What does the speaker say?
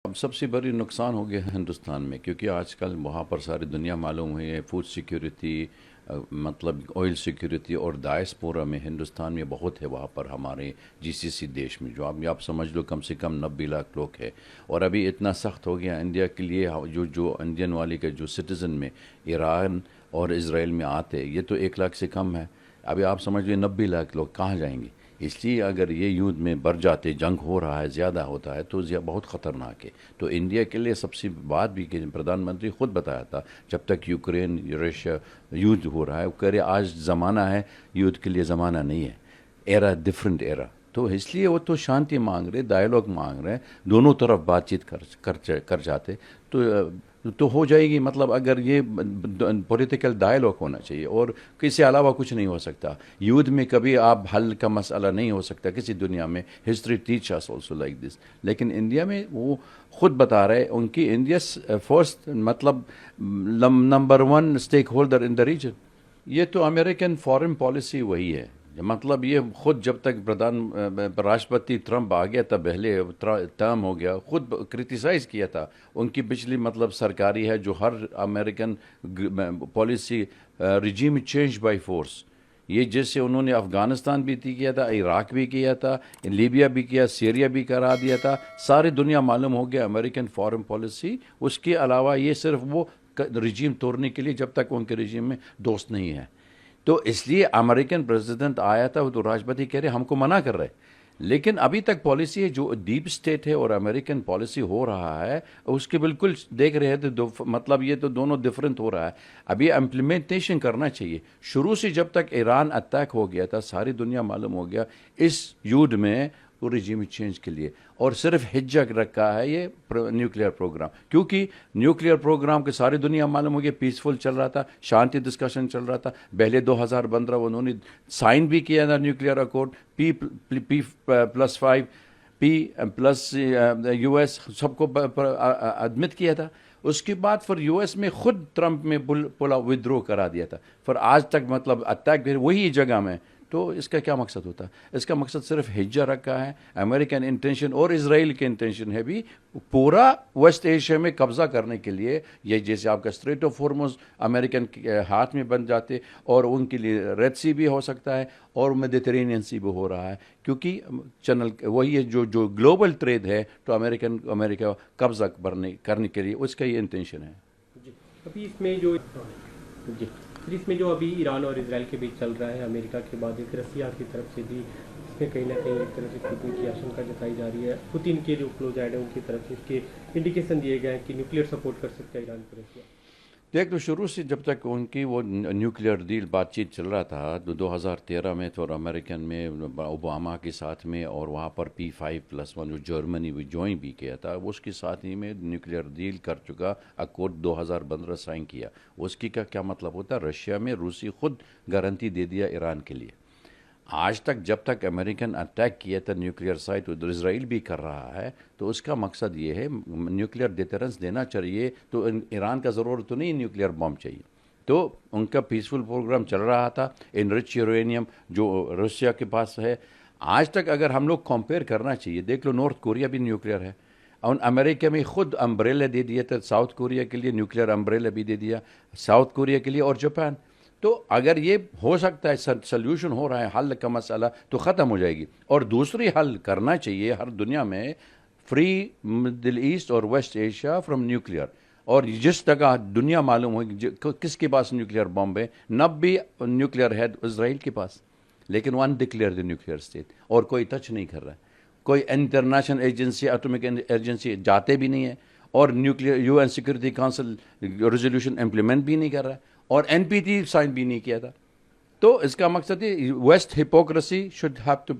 अब सबसे बड़ी नुकसान हो गया है हिंदुस्तान में, क्योंकि आजकल वहाँ पर सारी दुनिया मालूम हुई है। फूड सिक्योरिटी, मतलब ऑयल सिक्योरिटी, और डायस्पोरा में हिंदुस्तान में बहुत है वहाँ पर, हमारे जीसीसी देश में जो आप समझ लो कम से कम 90 लाख लोग है। और अभी इतना सख्त हो गया इंडिया के लिए, जो जो इंडियन वाले के जो सिटीज़न में ईरान और इसराइल में आते, ये तो 1 लाख से कम है। अभी आप समझ लो 90 लाख लोग कहाँ जाएंगे। इसलिए अगर ये युद्ध में बढ़ जाते, जंग हो रहा है, ज़्यादा होता है, तो बहुत ख़तरनाक है। तो इंडिया के लिए सबसे बात भी कि प्रधानमंत्री खुद बताया था, जब तक यूक्रेन रशिया युद्ध हो रहा है, वो कह रहे आज ज़माना है, युद्ध के लिए ज़माना नहीं है, एरा डिफरेंट एरा। तो इसलिए वो तो शांति मांग रहे, डायलॉग मांग रहे हैं, दोनों तरफ बातचीत कर जाते तो हो जाएगी। मतलब अगर ये पॉलिटिकल डायलॉग होना चाहिए, और किसी अलावा कुछ नहीं हो सकता। युद्ध में कभी आप हल का मसला नहीं हो सकता किसी दुनिया में। History teach us also like this. लेकिन इंडिया में वो खुद बता रहे, उनकी इंडिया फर्स्ट, मतलब number 1 stakeholder in the region. ये तो अमेरिकन फॉरेन पॉलिसी वही है। मतलब ये खुद जब तक राष्ट्रपति ट्रंप आ गया था, पहले टर्म हो गया, खुद क्रिटिसाइज किया था उनकी पिछली, मतलब सरकारी है जो हर American policy regime change by force. ये जैसे उन्होंने अफगानिस्तान भी किया था, इराक भी किया था, लीबिया भी किया, सीरिया भी करा दिया था, सारी दुनिया मालूम हो गया अमेरिकन फॉरेन पॉलिसी। उसके अलावा ये सिर्फ वो रिजीम तोड़ने के लिए, जब तक उनके रिजीम में दोस्त नहीं है। तो इसलिए अमेरिकन प्रेसिडेंट आया था, वो तो राष्ट्रपति कह रहे हमको मना कर रहे। लेकिन अभी तक पॉलिसी है जो डीप स्टेट है और अमेरिकन पॉलिसी हो रहा है, उसके बिल्कुल देख रहे हैं तो मतलब ये तो दोनों डिफरेंट हो रहा है। अभी इम्प्लीमेंटेशन करना चाहिए। शुरू से जब तक ईरान अटैक हो गया था, सारी दुनिया मालूम हो गया इस युद्ध में वो रिजीम चेंज के लिए, और सिर्फ हिज्जा रखा है ये न्यूक्लियर प्रोग्राम। क्योंकि न्यूक्लियर प्रोग्राम के सारी दुनिया मालूम हो गया पीसफुल चल रहा था, शांति डिस्कशन चल रहा था। पहले 2015 उन्होंने साइन भी किया था nuclear accord, P+5, P+ US सबको एडमिट किया था। उसके बाद फिर यूएस में खुद ट्रंप में पुला विद्रो करा दिया था। फिर आज तक मतलब अटैक भी वही जगह में। तो इसका क्या मकसद होता है? इसका मकसद सिर्फ हिज्जा रखा है। अमेरिकन इंटेंशन और इजराइल के इंटेंशन है भी पूरा वेस्ट एशिया में कब्जा करने के लिए। ये जैसे आपका स्ट्रेट ऑफ हॉर्मुज़ अमेरिकन के हाथ में बन जाते, और उनके लिए रेड सी भी हो सकता है, और मेडिटेरेनियन सी भी हो रहा है, क्योंकि चैनल वही है जो ग्लोबल ट्रेड है, तो अमेरिका कब्जा करने के लिए उसका ये इंटेंशन है। जी, अभी इसमें जो जी फिर इसमें जो अभी ईरान और इसराइल के बीच चल रहा है, अमेरिका के बाद एक रसिया की तरफ से भी इसमें कहीं ना कहीं एक तरह से कूटनीति की आशंका जताई जा रही है। पुतिन के जो क्लोज आइड है उनकी तरफ से इसके इंडिकेशन दिए गए हैं कि न्यूक्लियर सपोर्ट कर सकता है ईरान को रसिया। देख लो, शुरू से जब तक उनकी वो न्यूक्लियर डील बातचीत चल रहा था, तो 2013 में तो अमेरिकन में ओबामा के साथ में, और वहाँ पर P5+1 जो जर्मनी भी ज्वाइन भी किया था, उसके साथ ही में न्यूक्लियर डील कर चुका, अकॉर्ड 2015 साइन किया। उसकी का क्या मतलब होता है? रशिया में रूसी खुद गारंटी दे दिया ईरान के लिए। आज तक जब तक अमेरिकन अटैक किया था न्यूक्लियर साइट, उधर इसराइल भी कर रहा है, तो उसका मकसद ये है न्यूक्लियर डिटरेंस देना चाहिए। तो ईरान का ज़रूरत तो नहीं न्यूक्लियर बम चाहिए। तो उनका पीसफुल प्रोग्राम चल रहा था, इनरिच यूरेनियम जो रशिया के पास है। आज तक अगर हम लोग कंपेयर करना चाहिए, देख लो नॉर्थ कोरिया भी न्यूक्लियर है, और अमेरिका में खुद अम्ब्रेला दे दिया था साउथ कोरिया के लिए, न्यूक्लियर अम्ब्रेला भी दे दिया साउथ कोरिया के लिए, और जापान। तो अगर ये हो सकता है, सल्यूशन हो रहा है, हल का मसला तो ख़त्म हो जाएगी। और दूसरी हल करना चाहिए हर दुनिया में, फ्री मिडिल ईस्ट और वेस्ट एशिया फ्रॉम न्यूक्लियर। और जिस जगह दुनिया मालूम होगी किसके पास न्यूक्लियर बॉम्ब है, 90 न्यूक्लियर है इसराइल के पास, लेकिन one declare the nuclear state, और कोई टच नहीं कर रहा है। कोई इंटरनेशनल एजेंसी, एटॉमिक एजेंसी जाते भी नहीं है, और nuclear UN security council resolution implement भी नहीं कर रहा है, और एनपीटी साइन भी नहीं किया था। तो इसका मकसद है west hypocrisy should have to B